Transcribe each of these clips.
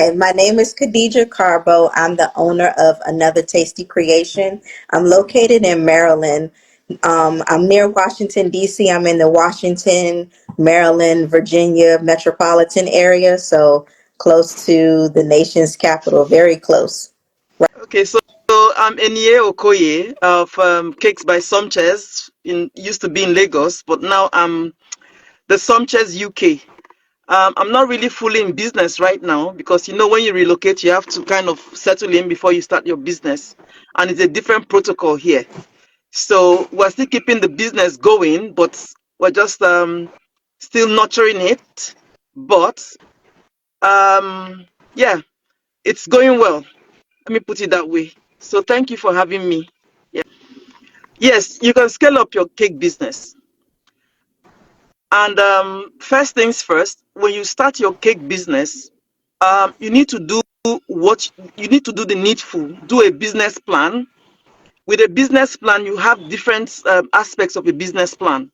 Okay, my name is Khadija Carbo. I'm the owner of Another Tasty Creation. I'm located in Maryland. I'm near Washington, D.C. I'm in the Washington, Maryland, Virginia metropolitan area, so close to the nation's capital, very close. Okay, so I'm Enie Okoye of Cakes by Sumpches. Used to be in Lagos, but now I'm the Sumpches UK. I'm not really fully in business right now because when you relocate, you have to kind of settle in before you start your business, and it's a different protocol here. So we're still keeping the business going, but we're just still nurturing it. But yeah, it's going well. Let me put it that way. So thank you for having me. Yeah. Yes, you can scale up your cake business. And first things first, when you start your cake business, you need to do what you need to do the needful. Do a business plan. With a business plan, you have different aspects of a business plan.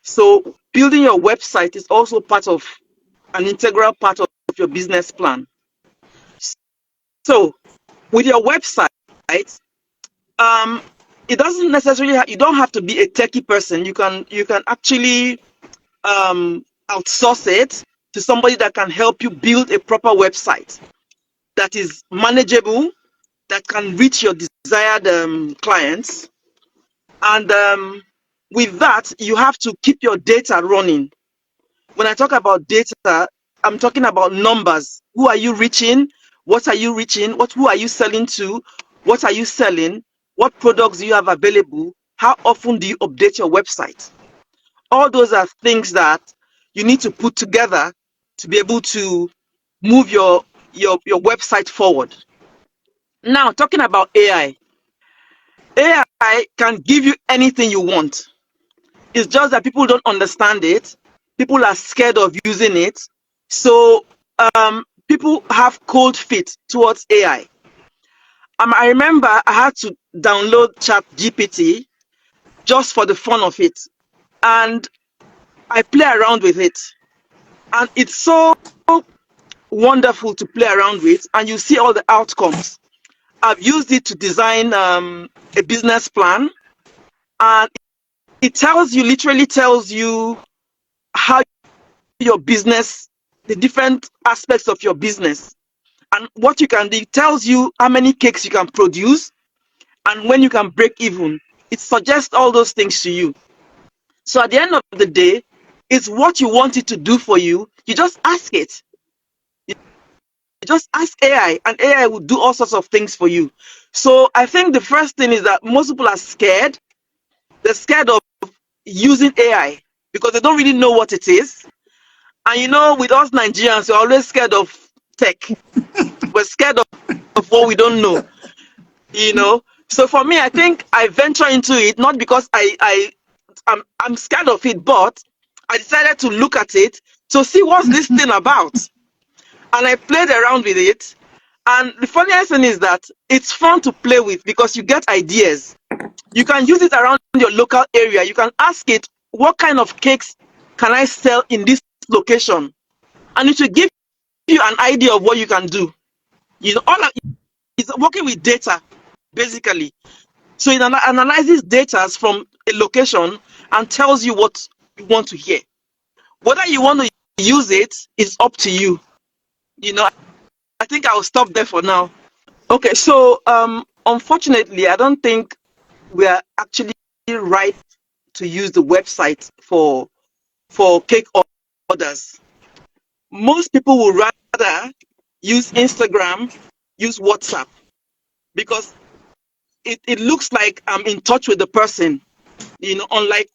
So building your website is also part of an integral part of your business plan. So with your website, um, it doesn't necessarily you don't have to be a techie person. You can actually outsource it to somebody that can help you build a proper website that is manageable, that can reach your desired clients. And with that, you have to keep your data running. When I talk about data, I'm talking about numbers. Who are you reaching? What are you reaching? Who are you selling to? What are you selling? What products do you have available? How often do you update your website? All those are things that you need to put together to be able to move your website forward. Now, talking about AI. AI can give you anything you want. It's just that people don't understand it. People are scared of using it. So people have cold feet towards AI. I remember I had to download Chat GPT just for the fun of it. And I play around with it. And it's so wonderful to play around with. And you see all the outcomes. I've used it to design a business plan. And it literally tells you how your business, the different aspects of your business, and what you can do. It tells you how many cakes you can produce and when you can break even. It suggests all those things to you. So at the end of the day, it's what you want it to do for you. You just ask it. You just ask AI, and AI will do all sorts of things for you. So I think the first thing is that most people are scared. They're scared of using AI because they don't really know what it is. And with us Nigerians, we're always scared of tech. We're scared of what we don't know. So for me, I think I venture into it not because I'm scared of it, but I decided to look at it to see what's this thing about. And I played around with it. And the funniest thing is that it's fun to play with because you get ideas. You can use it around your local area. You can ask it, what kind of cakes can I sell in this location? And it will give you an idea of what you can do. It's working with data, basically. So it analyzes data from a location and tells you what you want to hear. Whether you want to use it is up to you. I think I'll stop there for now. Okay, so unfortunately, I don't think we are actually right to use the website for cake orders. Most people would rather use Instagram, use WhatsApp, because it looks like I'm in touch with the person, unlike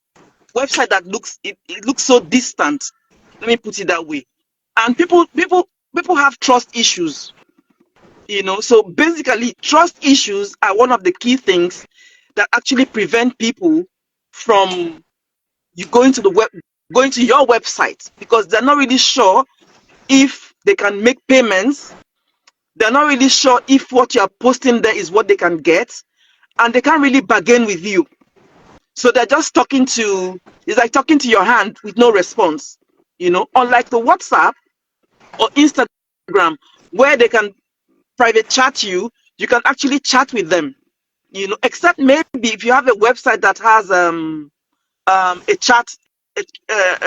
website that it looks so distant. Let me put it that way. And people have trust issues. So basically, trust issues are one of the key things that actually prevent people from you going to your website, because they're not really sure if they can make payments. They're not really sure if what you're posting there is what they can get, and they can't really bargain with you. So they're just it's like talking to your hand with no response. Unlike the WhatsApp or Instagram Instagram, where they can private chat you. You can actually chat with them. Except maybe if you have a website that has a chat,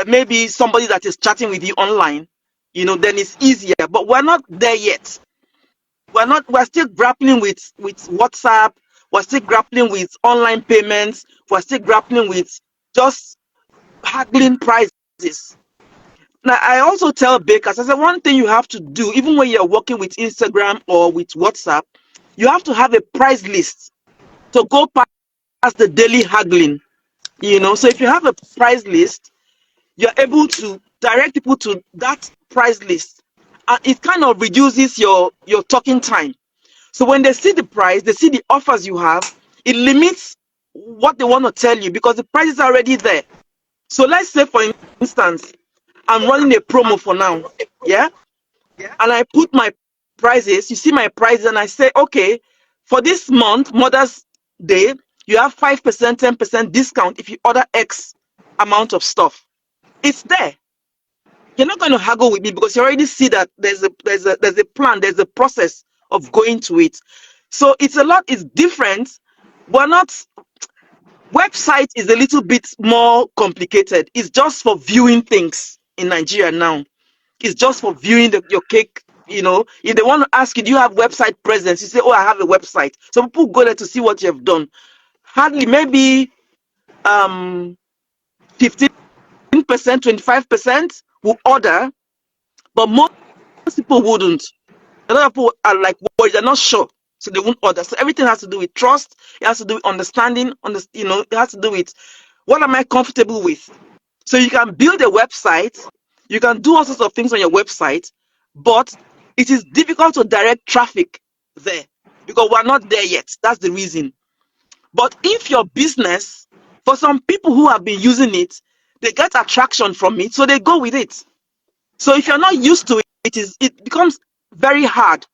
maybe somebody that is chatting with you online, then it's easier. But we're not there yet. We're still grappling with WhatsApp. We're still grappling with online payments. We're still grappling with just haggling prices. Now, I also tell bakers, I said, one thing you have to do, even when you're working with Instagram or with WhatsApp, you have to have a price list to go past the daily haggling. So if you have a price list, you're able to direct people to that price list, and it kind of reduces your talking time. So when they see the price, they see the offers you have, it limits what they want to tell you because the price is already there. So let's say, for instance, I'm running a promo for now, yeah, and I put my prices. You see my prices, and I say, okay, for this month, Mother's Day, you have 5%, 10% discount if you order X amount of stuff. It's there. You're not going to haggle with me because you already see that there's a plan, there's a process of going to it. So it's different. We're not Website is a little bit more complicated. It's just for viewing things in Nigeria now. It's just for viewing your cake. If they want to ask you, do you have website presence? You say, oh, I have a website. Some people go there to see what you have done. Hardly, maybe 15%, 25% will order, but most people wouldn't. A lot of people are like, well, they're not sure, so they won't order. So everything has to do with trust. It has to do with understanding. It has to do with what am I comfortable with. So you can build a website, you can do all sorts of things on your website, but it is difficult to direct traffic there because we're not there yet. That's the reason. But if your business, for some people who have been using it, they get attraction from it, so they go with it. So if you're not used to it, it becomes very hard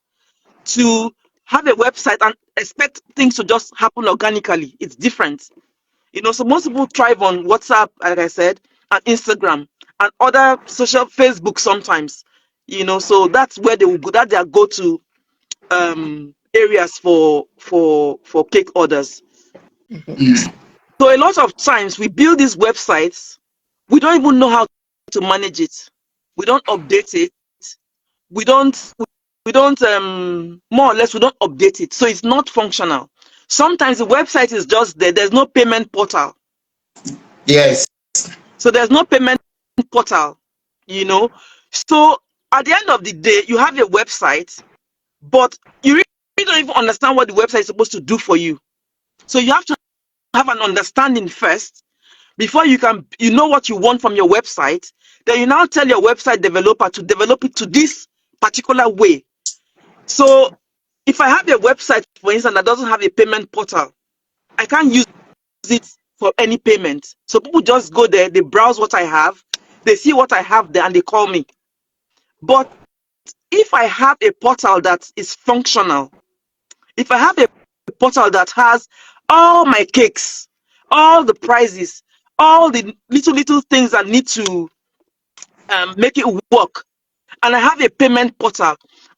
to have a website and expect things to just happen organically. It's different. So most people thrive on WhatsApp, like I said, and Instagram and other social, Facebook sometimes. So that's where they will go. That's their go-to areas for cake orders. Mhm. So a lot of times we build these websites, we don't even know how to manage it. We don't update it. We don't more or less we don't update it. So it's not functional. Sometimes the website is just there. There's no payment portal. Yes. So there's no payment portal, you know. So at the end of the day, you have a website, but you really don't even understand what the website is supposed to do for you. So you have to have an understanding first before you know what you want from your website. Then you now tell your website developer to develop it to this particular way. So if I have a website, for instance, that doesn't have a payment portal, I can't use it for any payment. So people just go there, they browse what I have, they see what I have there, and they call me. But if I have a portal that is functional, if I have a portal that has all my cakes, all the prices, all the little things that need to make it work, and I have a payment portal,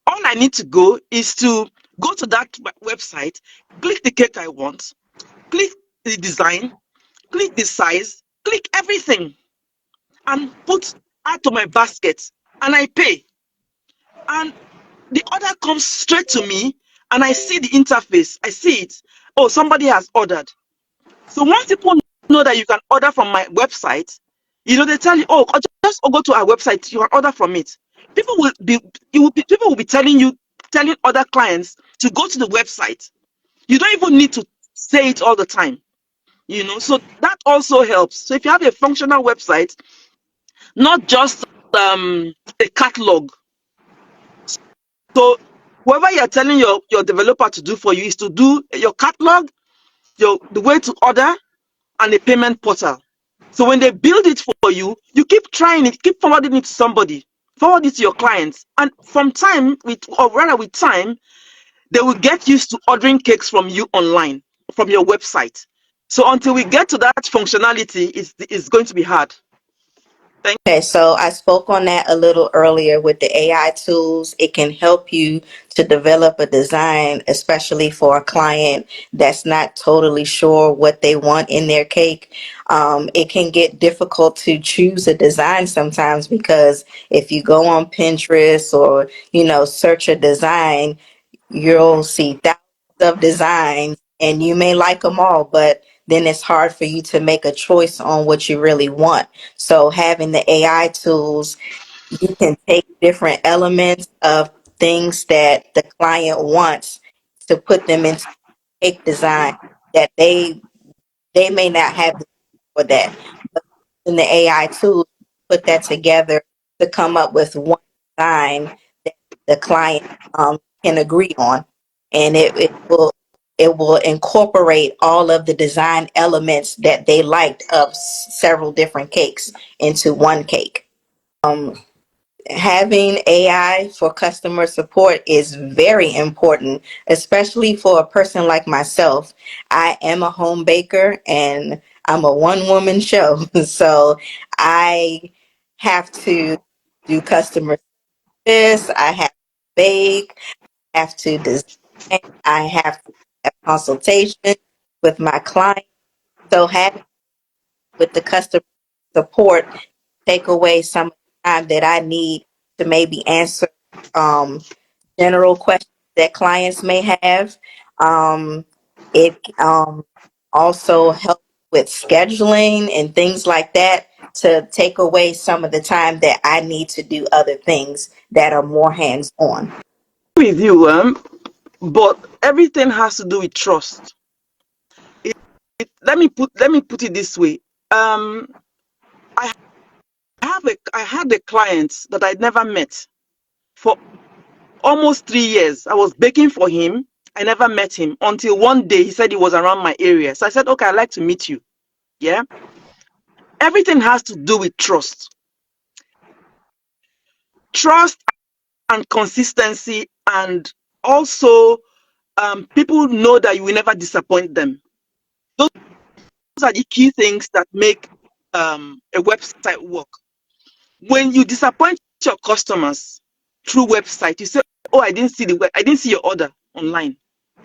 all I need to go is to go to that website, click the cake I want, click the design, click the size, click everything, and add to my basket, and I pay. And the order comes straight to me, and I see the interface. I see it. Oh, somebody has ordered. So once people know that you can order from my website, they tell you, oh, just go to our website, you can order from it. People will be telling other clients to go to the website. You don't even need to say it all the time. So that also helps. So if you have a functional website, not just a catalog. So whatever you're telling your developer to do for you is to do your catalog, the way to order, and a payment portal. So when they build it for you, you keep trying it, keep forwarding it to somebody, forward it to your clients, and with time, they will get used to ordering cakes from you online, from your website. So until we get to that functionality, it's going to be hard. Okay, so I spoke on that a little earlier with the AI tools. It can help you to develop a design, especially for a client that's not totally sure what they want in their cake. It can get difficult to choose a design sometimes because if you go on Pinterest or, search a design, you'll see thousands of designs and you may like them all, but then it's hard for you to make a choice on what you really want. So having the AI tools, you can take different elements of things that the client wants to put them into cake design that they may not have for that. But in the AI tools, put that together to come up with one design that the client can agree on, and it will incorporate all of the design elements that they liked of several different cakes into one cake. Having AI for customer support is very important, especially for a person like myself. I am a home baker and I'm a one woman show. So I have to do customer service, I have to bake, I have to design, I have to have consultation with my client. So having with the customer support take away some of the time that I need to maybe answer um, general questions that clients may have. It also helps with scheduling and things like that to take away some of the time that I need to do other things that are more hands on. With you, but everything has to do with trust. Let me put it this way. Um, I I had a client that I'd never met for almost 3 years. I was baking for him. I never met him until one day he said he was around my area. So I said, okay, I'd like to meet you. Yeah. Everything has to do with trust. Trust and consistency, and also people know that you will never disappoint them. Those are the key things that make a website work. When you disappoint your customers through website, you say, "Oh, I didn't see your order online."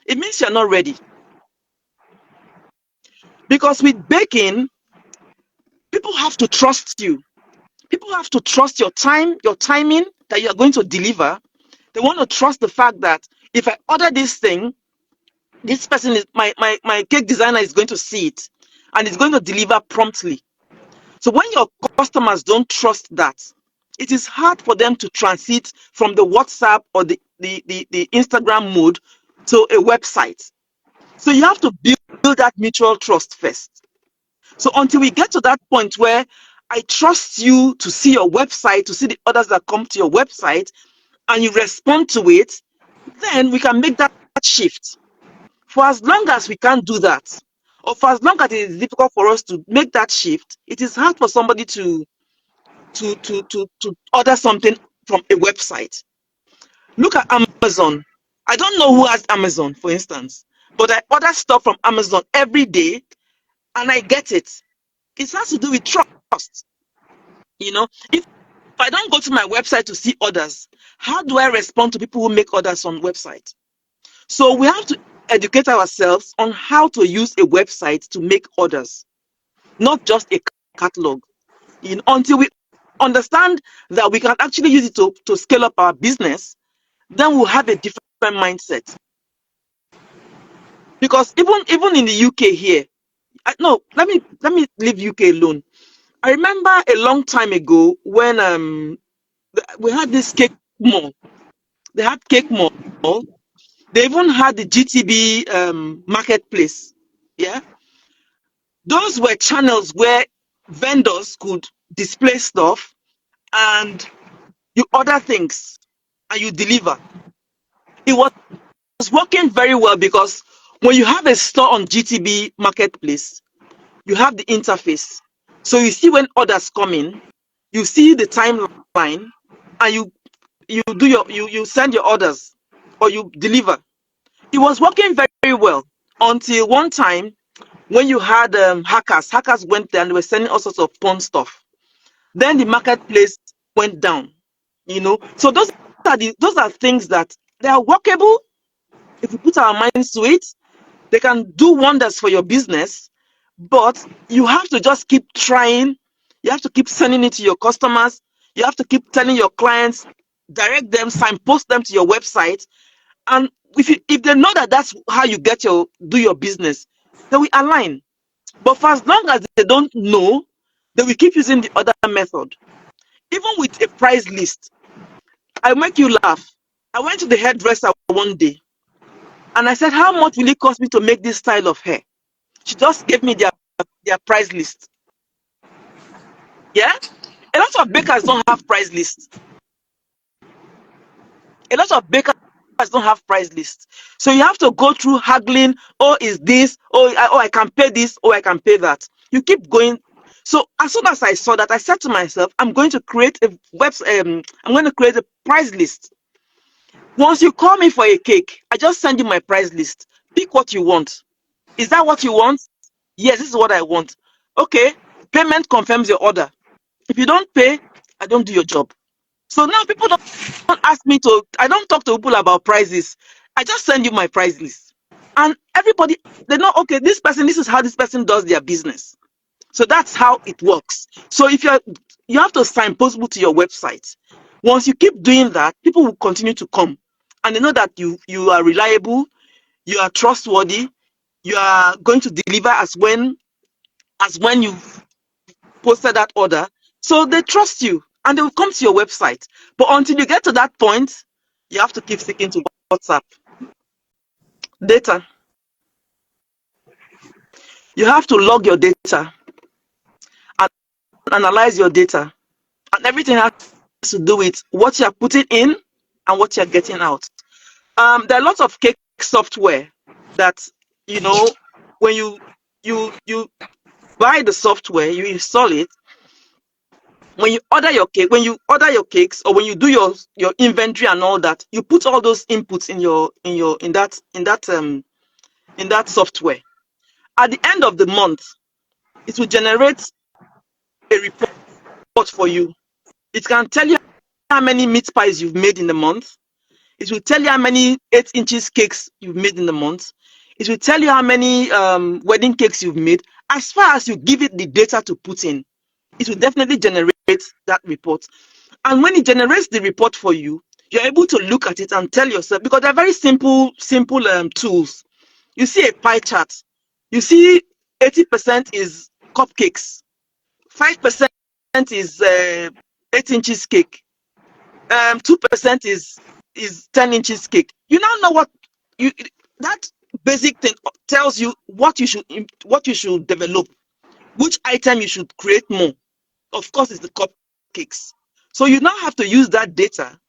It means you're not ready. Because with baking, people have to trust you. People have to trust your time, your timing that you are going to deliver. They want to trust the fact that if I order this thing, this person is my cake designer is going to see it and is going to deliver promptly. So when your customers don't trust that, it is hard for them to transit from the WhatsApp or the Instagram mode to a website. So you have to build that mutual trust first. So until we get to that point where I trust you to see your website, to see the orders that come to your website, and you respond to it, then we can make that shift. For as long as we can't do that, or for as long as it is difficult for us to make that shift, it is hard for somebody to order something from a website. Look at Amazon. I don't know who has Amazon, for instance, but I order stuff from Amazon every day and I get it. It has to do with trust. If I don't go to my website to see orders, how do I respond to people who make orders on website? So we have to educate ourselves on how to use a website to make orders, not just a catalog. Until we understand that we can actually use it to scale up our business, then we'll have a different mindset. Because even in the UK here, no, let me leave UK alone. I remember a long time ago when we had this cake mall. They had cake mall. They even had the GTB marketplace. Yeah, those were channels where vendors could display stuff and you order things and you deliver. It was working very well because when you have a store on GTB marketplace, you have the interface. So you see when orders come in, you see the timeline, and you send your orders or you deliver. It was working very, very well until one time when you had hackers went there and they were sending all sorts of porn stuff. then the marketplace went down. So those are things that they are workable if we put our minds to it. They can do wonders for your business, but you have to just keep trying. You have to keep sending it to your customers. You have to keep telling your clients, direct them, signpost them to your website. And if they know that that's how you do your business, they will align. But for as long as they don't know, they will keep using the other method. Even with a price list, I'll make you laugh. I went to the hairdresser one day and I said, how much will it cost me to make this style of hair? She just gave me their price list. Yeah? A lot of bakers don't have price lists. A lot of bakers don't have price lists. So you have to go through haggling. Oh, is this? Oh, I can pay this. Oh, I can pay that. You keep going. So as soon as I saw that, I said to myself, I'm going to create a I'm going to create a price list. Once you call me for a cake, I just send you my price list. Pick what you want. Is that what you want? Yes, this is what I want. Okay, payment confirms your order. If you don't pay, I don't do your job. So now people don't ask me to, I don't talk to people about prices. I just send you my price list. And everybody, they know, okay, this is how this person does their business. So that's how it works. So if you have to signpost people to your website. Once you keep doing that, people will continue to come. And they know that you are reliable, you are trustworthy, you are going to deliver as when you posted that order. So they trust you and they will come to your website. But until you get to that point, you have to keep sticking to WhatsApp. Data. You have to log your data and analyze your data. And everything has to do with what you're putting in and what you're getting out. There are lots of cake software that, when you buy the software, you install it. When you order your cakes, or when you do your inventory and all that, you put all those inputs in that software. At the end of the month, it will generate a report for you. It can tell you how many meat pies you've made in the month. It will tell you how many 8 inches cakes you've made in the month. It will tell you how many wedding cakes you've made. As far as you give it the data to put in, it will definitely generate that report. And when it generates the report for you, you're able to look at it and tell yourself, because they're very simple tools. You see a pie chart. You see 80% is cupcakes, 5% is 8 inches cake, 2% is 10 inches cake. You now know what you that basic thing tells you what you should develop, which item you should create more. Of course, it's the cupcakes. So you now have to use that data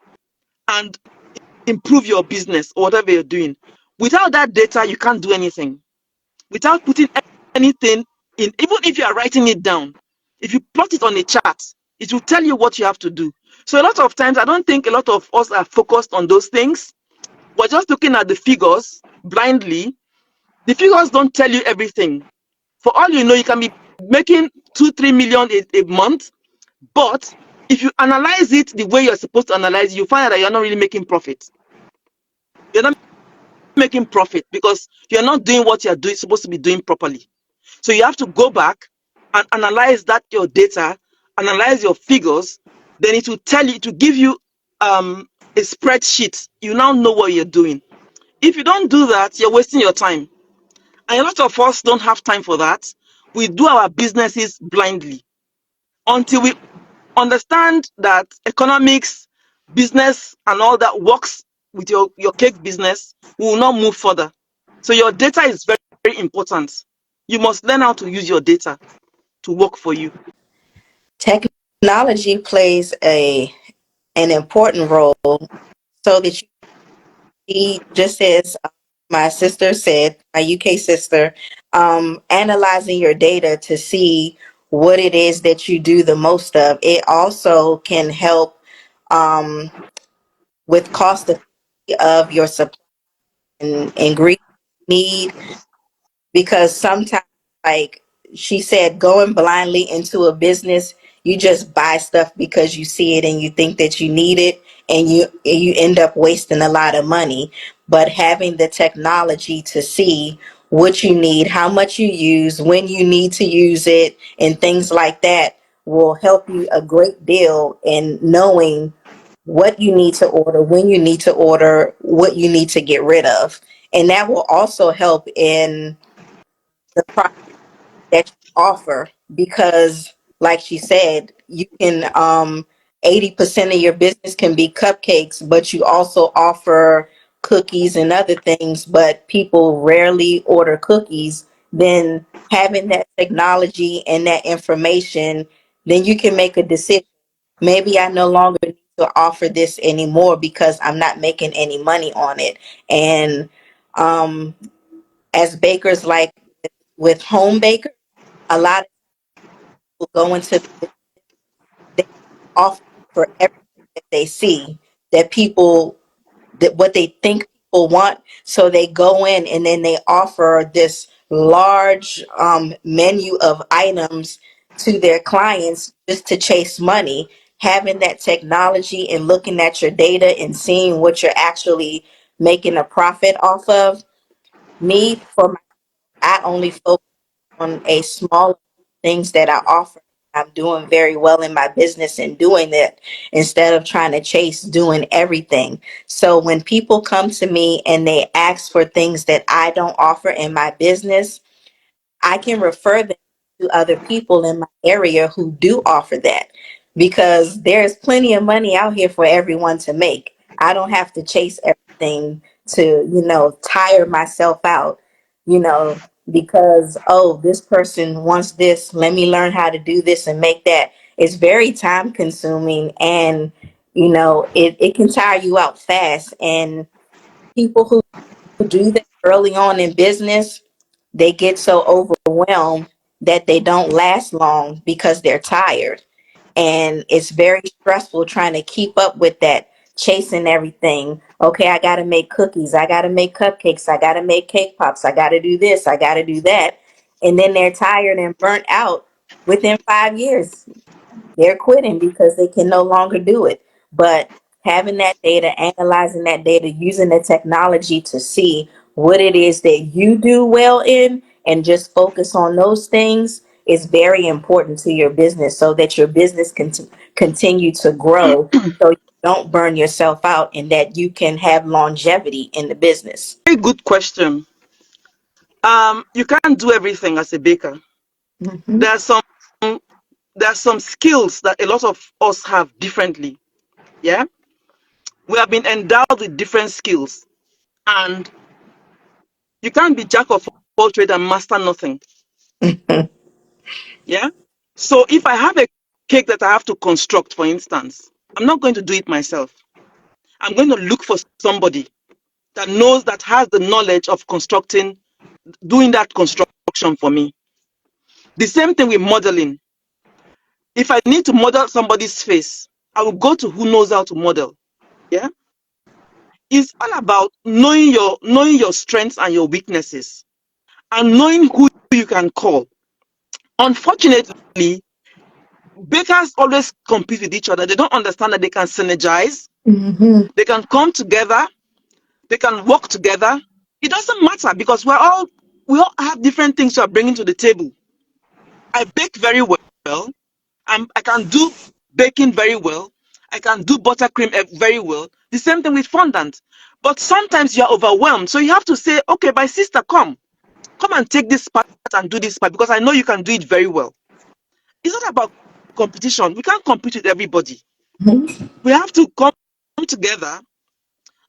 and improve your business or whatever you're doing. Without that data, you can't do anything. Without putting anything in, even if you are writing it down, if you plot it on a chart, it will tell you what you have to do. So a lot of times, I don't think a lot of us are focused on those things. We're just looking at the figures blindly. The figures don't tell you everything. For all you know, you can be making 2-3 million a month, but if you analyze it the way you're supposed to analyze it, you find out that you're not really making profit. You're not making profit because you're not doing what you're supposed to be doing properly. So you have to go back and analyze your data, analyze your figures. Then it will give you a spreadsheet. You now know what you're doing. If you don't do that, you're wasting your time. And a lot of us don't have time for that. We do our businesses blindly until we understand that economics, business, and all that works with your cake business. We will not move further. So your data is very, very important. You must learn how to use your data to work for you. Technology plays an important role so that just as my sister said, my UK sister, analyzing your data to see what it is that you do the most of. It also can help with cost of your supply and ingredient need, because sometimes, like she said, going blindly into a business, You just buy stuff because you see it and you think that you need it, and you end up wasting a lot of money. But having the technology to see what you need, how much you use, when you need to use it, and things like that will help you a great deal in knowing what you need to order, when you need to order, what you need to get rid of. And that will also help in the product that you offer, because like she said, you can 80% of your business can be cupcakes, but you also offer cookies and other things, but people rarely order cookies. Then having that technology and that information, then you can make a decision. Maybe I no longer need to offer this anymore because I'm not making any money on it. And um, as bakers, like with home bakers, a lot of people go into they offer for everything that they see, that people, that what they think people want. So they go in and then they offer this large menu of items to their clients just to chase money. Having that technology and looking at your data and seeing what you're actually making a profit off of. Me, for my, I only focus on a small things that I offer. I'm doing very well in my business and doing that instead of trying to chase doing everything. So when people come to me and they ask for things that I don't offer in my business, I can refer them to other people in my area who do offer that, because there's plenty of money out here for everyone to make. I don't have to chase everything to, tire myself out, because, oh, this person wants this. Let me learn how to do this and make that. It's very time consuming, and, it can tire you out fast. And people who do that early on in business, they get so overwhelmed that they don't last long because they're tired. And it's very stressful trying to keep up with that, chasing everything. Okay, I got to make cookies. I got to make cupcakes. I got to make cake pops. I got to do this. I got to do that. And then they're tired and burnt out within 5 years. They're quitting because they can no longer do it. But having that data, analyzing that data, using the technology to see what it is that you do well in, and just focus on those things, is very important to your business, so that your business can continue to grow, so you don't burn yourself out, and that you can have longevity in the business. Very good question. You can't do everything as a baker. Mhm. There are some there are some skills that a lot of us have differently. Yeah, we have been endowed with different skills, and you can't be jack of all trade and master nothing. Yeah. So if I have a cake that I have to construct, for instance, I'm not going to do it myself. I'm going to look for somebody that knows, that has the knowledge of constructing, doing that construction for me. The same thing with modeling. If I need to model somebody's face, I will go to who knows how to model. Yeah. It's all about knowing your strengths and your weaknesses, and knowing who you can call. Unfortunately, bakers always compete with each other. They don't understand that they can synergize, Mhm. they can come together, they can work together. It doesn't matter, because we all have different things we are bringing to the table. I bake very well. I can do baking very well. I can do buttercream very well. The same thing with fondant. But sometimes you are overwhelmed. So you have to say, okay, my sister, come and take this part and do this part, because I know you can do it very well. It's not about competition. We can't compete with everybody. Mhm. We have to come together,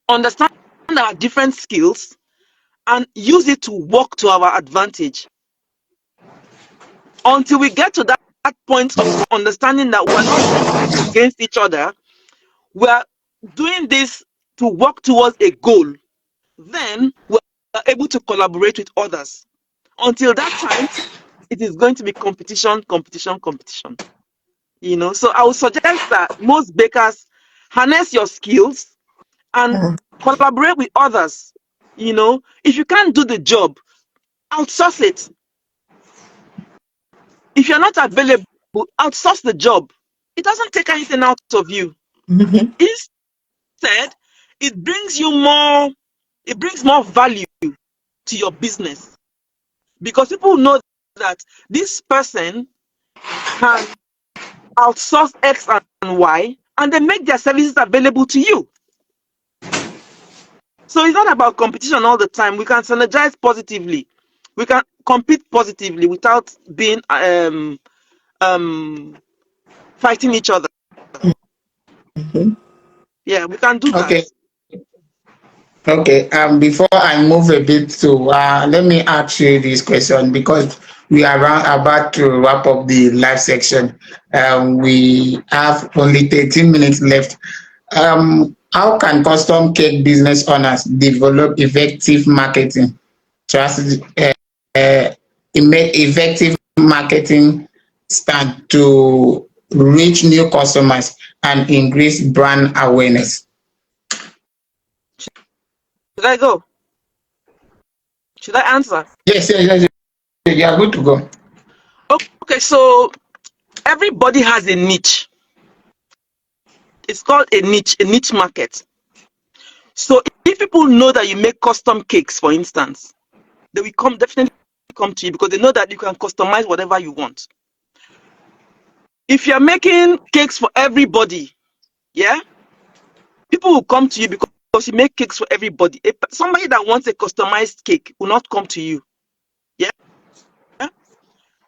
understand our different skills, and use it to work to our advantage, until we get to that point of understanding that we're not against each other. We're doing this to work towards a goal. Then we're able to collaborate with others. Until that time, it is going to be competition, competition, competition. So I would suggest that most bakers harness your skills and collaborate with others. If you can't do the job, outsource it. If you're not available, outsource the job. It doesn't take anything out of you. Mhm. Instead, it brings you more, it brings more value to your business because people know that this person can outsource X and Y and they make their services available to you. So it's not about competition all the time. We can synergize positively. We can compete positively without being fighting each other. Mhm. Yeah, we can do that. Okay. Okay. Before I move a bit to, let me ask you this question because we are about to wrap up the live section. We have only 13 minutes left. How can custom cake business owners develop effective marketing strategy, effective marketing stand to reach new customers and increase brand awareness? Should I go? Should I answer? Yes, yes, yes, yes, you are good to go. Okay, so everybody has a niche. It's called a niche market. So if people know that you make custom cakes, for instance, they will definitely come to you because they know that you can customize whatever you want. If you're making cakes for everybody, yeah, people will come to you because you make cakes for everybody. Somebody that wants a customized cake will not come to you. Yeah.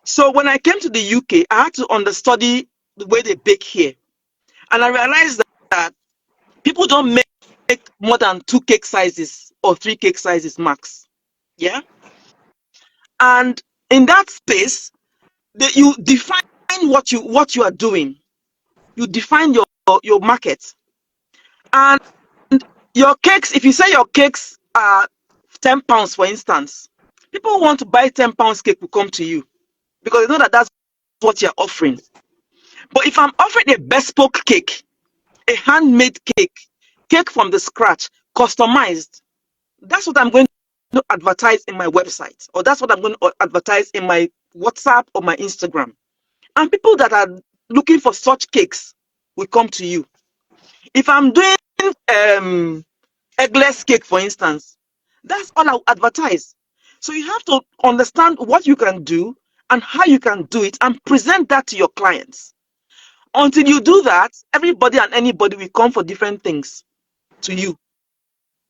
So when I came to the UK, I had to understudy the way they bake here. And I realized that people don't make more than 2 cake sizes or 3 cake sizes max. Yeah. And in that space, you define what you are doing. You define your market. And your cakes, if you say your cakes are £10, for instance, people who want to buy £10 cake will come to you because they know that that's what you're offering. But if I'm offering a bespoke cake, a handmade cake from the scratch, customized, that's what I'm going to advertise in my website, or that's what I'm going to advertise in my WhatsApp or my Instagram. And people that are looking for such cakes will come to you. If I'm doing eggless cake, for instance, that's all I'll advertise. So you have to understand what you can do and how you can do it and present that to your clients. Until you do that, everybody and anybody will come for different things to you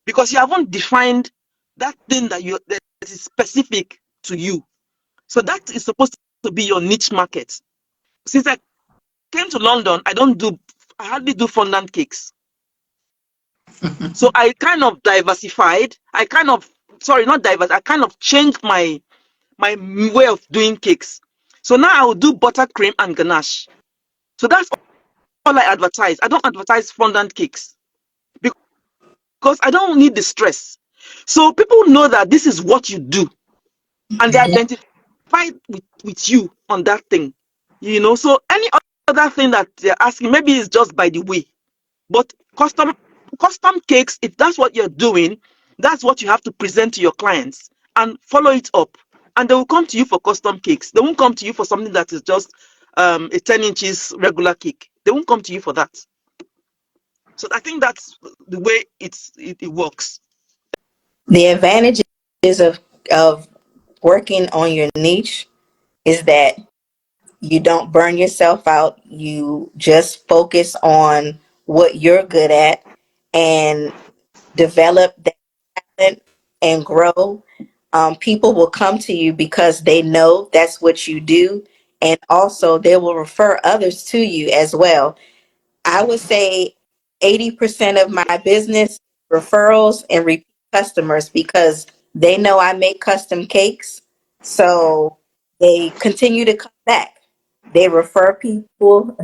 because you haven't defined that thing that is specific to you. So that is supposed to be your niche market. Since I came to London, I hardly do fondant cakes. So I kind of diversified. I kind of changed my way of doing cakes. So now I will do buttercream and ganache. So that's all I advertise. I don't advertise fondant cakes because I don't need the stress. So people know that this is what you do and they identify with you on that thing. So any other thing that they're asking, maybe it's just by the way. But custom cakes, if that's what you're doing, that's what you have to present to your clients and follow it up. And they will come to you for custom cakes. They won't come to you for something that is just a 10 inches regular cake. They won't come to you for that. So I think that's the way it works. The advantages of working on your niche is that you don't burn yourself out. You just focus on what you're good at and develop that talent and grow. People will come to you because they know that's what you do, and also they will refer others to you as well. I would say 80% of my business referrals and repeat customers because they know I make custom cakes. So they continue to come back. They refer people.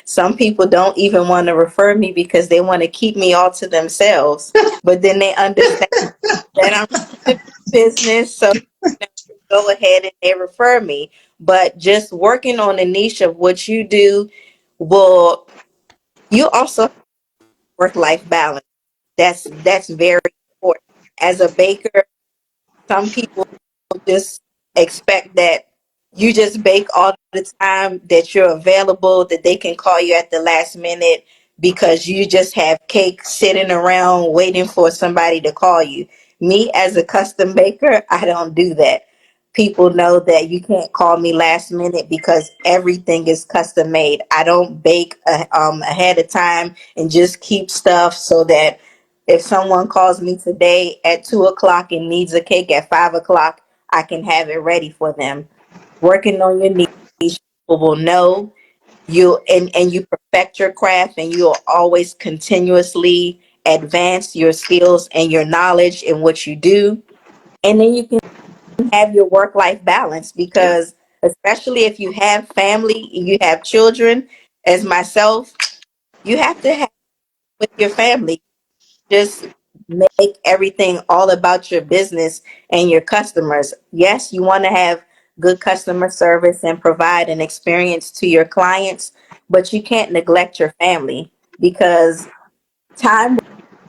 Some people don't even want to refer me because they want to keep me all to themselves. But then they understand that I'm in the business. So go ahead and they refer me. But just working on a niche of what you do will, you also work-life balance. That's very important. As a baker, some people just expect that You just bake all the time that you're available, that they can call you at the last minute because you just have cake sitting around waiting for somebody to call you. Me as a custom baker, I don't do that. People know that you can't call me last minute because everything is custom made. I don't bake ahead of time and just keep stuff so that if someone calls me today at 2 o'clock and needs a cake at 5 o'clock, I can have it ready for them. Working on your niche, people will know you, and you perfect your craft, and you'll always continuously advance your skills and your knowledge in what you do. And then you can have your work life balance, because especially if you have family, you have children, as myself, you have to have with your family. Just make everything all about your business and your customers. Yes, you want to have good customer service and provide an experience to your clients, but you can't neglect your family, because time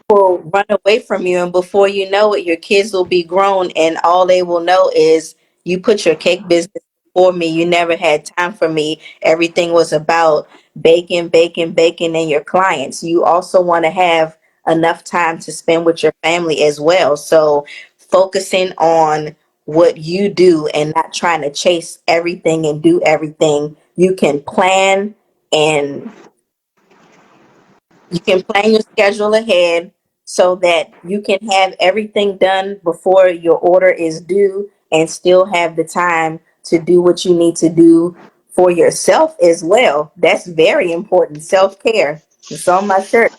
will run away from you, and before you know it, your kids will be grown, and all they will know is you put your cake business before me. You never had time for me. Everything was about baking, baking, baking, and your clients. You also want to have enough time to spend with your family as well. So focusing on what you do and not trying to chase everything and do everything. You can plan, and you can plan your schedule ahead so that you can have everything done before your order is due and still have the time to do what you need to do for yourself as well. That's very important. Self care. It's on my shirt.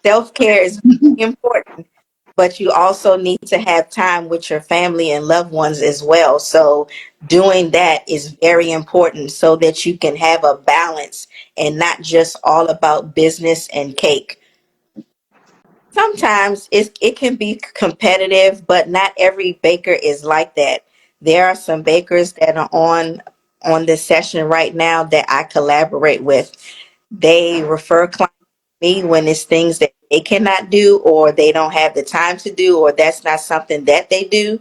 Self care is very important, but you also need to have time with your family and loved ones as well. So, doing that is very important so that you can have a balance and not just all about business and cake. Sometimes it can be competitive, but not every baker is like that. There are some bakers that are on this session right now that I collaborate with. They refer clients to me when it's things that they cannot do, or they don't have the time to do, or that's not something that they do.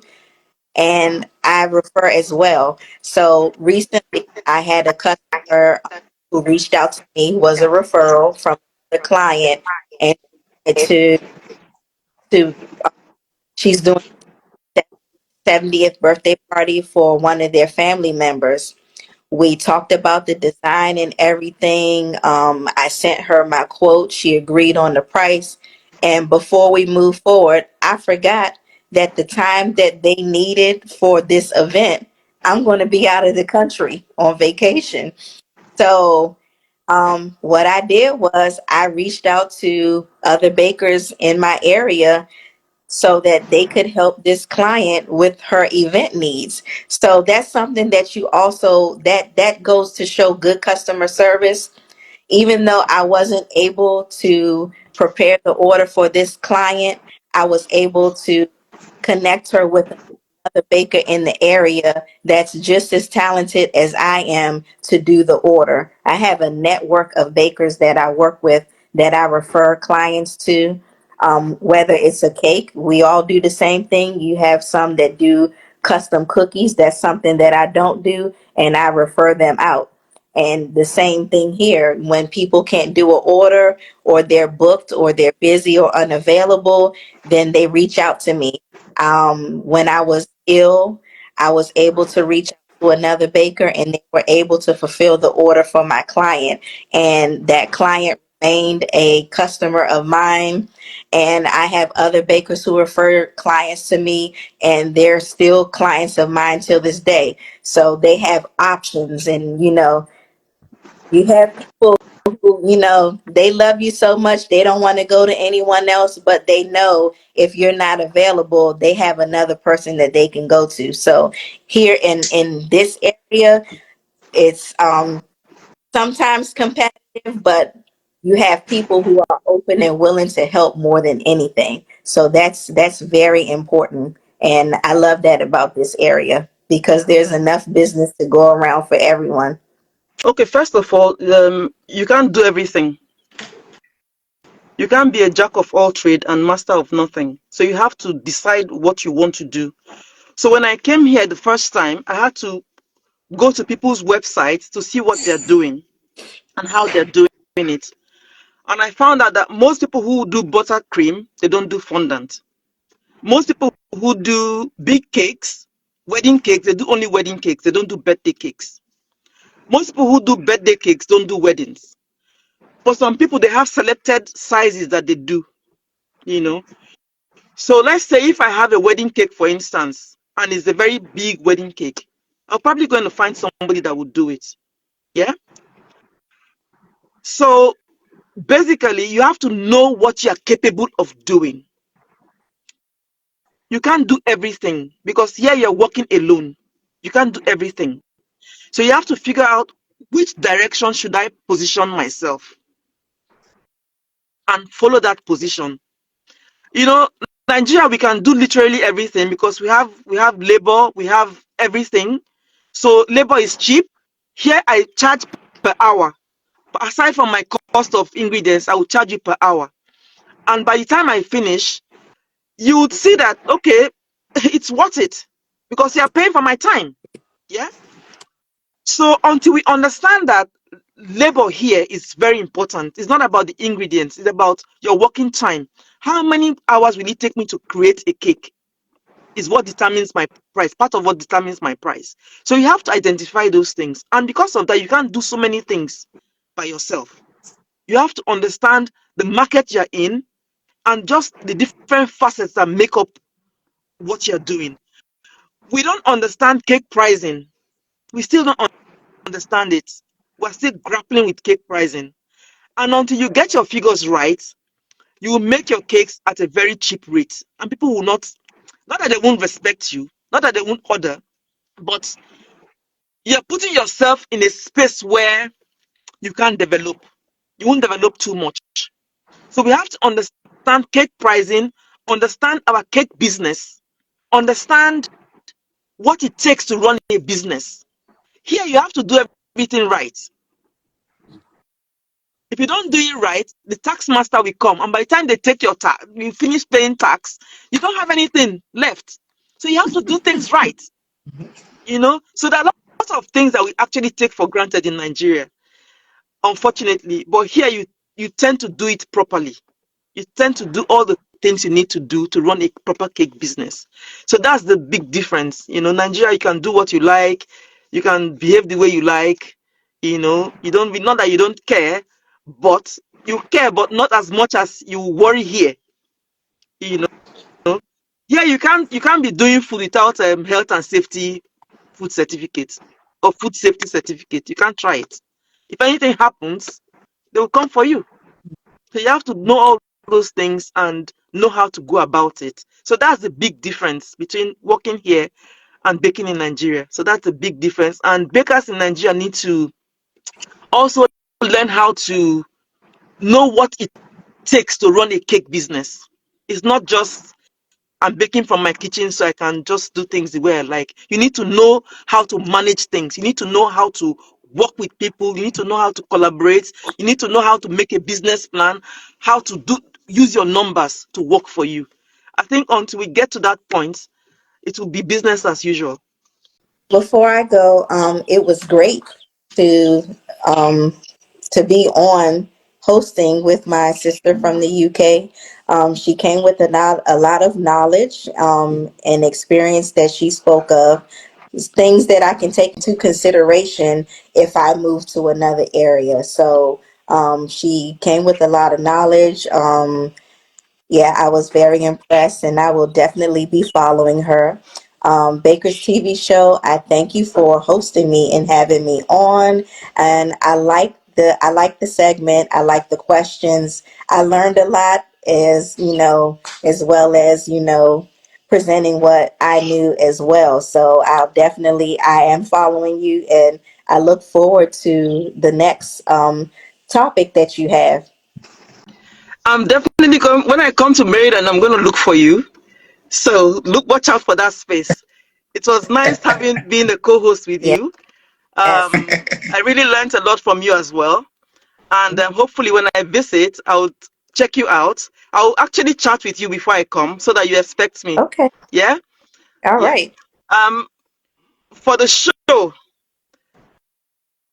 And I refer as well. So recently I had a customer who reached out to me, was a referral from the client, and to she's doing the 70th birthday party for one of their family members. We talked about the design and everything. I sent her my quote. She agreed on the price. And before we move forward, I forgot that the time that they needed for this event, I'm going to be out of the country on vacation. So, what I did was I reached out to other bakers in my area so that they could help this client with her event needs. So that's something that you also, that goes to show good customer service. Even though I wasn't able to prepare the order for this client, I was able to connect her with another baker in the area that's just as talented as I am to do the order. I have a network of bakers that I work with that I refer clients to. Whether it's a cake, we all do the same thing. You have some that do custom cookies. That's something that I don't do, and I refer them out. And the same thing here, when people can't do an order, or they're booked, or they're busy or unavailable, then they reach out to me. When I was ill, I was able to reach out to another baker, and they were able to fulfill the order for my client. And that client remained a customer of mine. And I have other bakers who refer clients to me, and they're still clients of mine till this day. So they have options, and you have people who, they love you so much they don't want to go to anyone else, but they know if you're not available, they have another person that they can go to. So here in this area, it's sometimes competitive, but you have people who are open and willing to help more than anything. So that's very important, and I love that about this area because there's enough business to go around for everyone. Okay, first of all, you can't do everything. You can't be a jack of all trade and master of nothing. So you have to decide what you want to do. So when I came here the first time, I had to go to people's websites to see what they're doing and how they're doing it. And I found out that most people who do buttercream, they don't do fondant. Most people who do big cakes, wedding cakes, they do only wedding cakes. They don't do birthday cakes. Most people who do birthday cakes don't do weddings. For some people, they have selected sizes that they do, you know. So let's say if I have a wedding cake, for instance, and it's a very big wedding cake, I'm probably going to find somebody that would do it. Yeah. So basically, you have to know what you are capable of doing. You can't do everything because here you're working alone. You can't do everything. So you have to figure out which direction should I position myself and follow that position. You know, Nigeria, we can do literally everything because we have labor, we have everything. So labor is cheap. Here I charge per hour. But aside from my cost of ingredients, I will charge you per hour. And by the time I finish, you would see that okay, it's worth it because you are paying for my time. Yeah. So until we understand that labor here is very important, it's not about the ingredients, it's about your working time. How many hours will it take me to create a cake is what determines my price, part of what determines my price. So you have to identify those things. And because of that, you can't do so many things by yourself. You have to understand the market you're in and just the different facets that make up what you're doing. We don't understand cake pricing. We still don't understand it. We're still grappling with cake pricing. And until you get your figures right, you will make your cakes at a very cheap rate. And people will not that they won't respect you, not that they won't order, but you're putting yourself in a space where you can't develop. You won't develop too much. So we have to understand cake pricing, understand our cake business, understand what it takes to run a business. Here you have to do everything right. If you don't do it right, the tax master will come, and by the time they take your tax, you finish paying tax, you don't have anything left. So you have to do things right, you know. So there are lots of things that we actually take for granted in Nigeria, unfortunately. But here you tend to do it properly. You tend to do all the things you need to do to run a proper cake business. So that's the big difference. You know, Nigeria, you can do what you like, you can behave the way you like. You know, you don't not that you don't care, but you care, but not as much as you worry here. You know, here you can't be doing food without health and safety food certificate or food safety certificate. You can't try it. If anything happens, they will come for you. So you have to know all those things and know how to go about it. So that's the big difference between working here and baking in Nigeria. So that's the big difference. And bakers in Nigeria need to also learn how to know what it takes to run a cake business. It's not just I'm baking from my kitchen so I can just do things the way I like. You need to know how to manage things. You need to know how to work with people. You need to know how to collaborate. You need to know how to make a business plan, how to use your numbers to work for you. I think until we get to that point, it will be business as usual. Before I go, it was great to um, to be on hosting with my sister from the UK. She came with a lot of knowledge and experience that she spoke of, things that I can take into consideration if I move to another area. So she came with a lot of knowledge. Yeah, I was very impressed, and I will definitely be following her. Baker's TV show, I thank you for hosting me and having me on. And I like the segment. I like the questions. I learned a lot, as you know, as well as presenting what I knew as well. So I am following you, and I look forward to the next topic that you have. I'm definitely when I come to Maryland, I'm going to look for you. So watch out for that space. It was nice being a co-host with you. Yes. I really learned a lot from you as well. And hopefully, when I visit, I'll check you out. I'll actually chat with you before I come so that you expect me. Okay. Yeah? All Yeah. right. Um, for the show,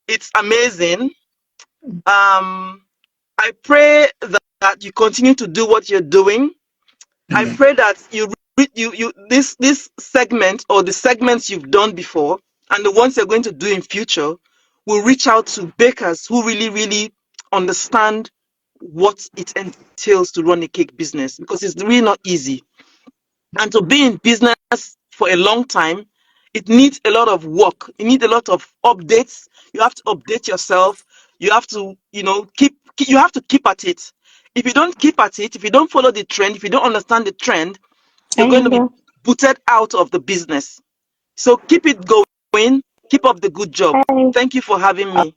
It's amazing. I pray that you continue to do what you're doing. I Amen. pray that this segment or the segments you've done before and the ones you're going to do in future will reach out to bakers who really, really understand what it entails to run a cake business, because it's really not easy. And to be in business for a long time, it needs a lot of work. You need a lot of updates. You have to update yourself. You have to, you have to keep at it. If you don't keep at it, if you don't follow the trend, if you don't understand the trend, you're going to be booted out of the business. So keep it going. Keep up the good job. Thank you for having me.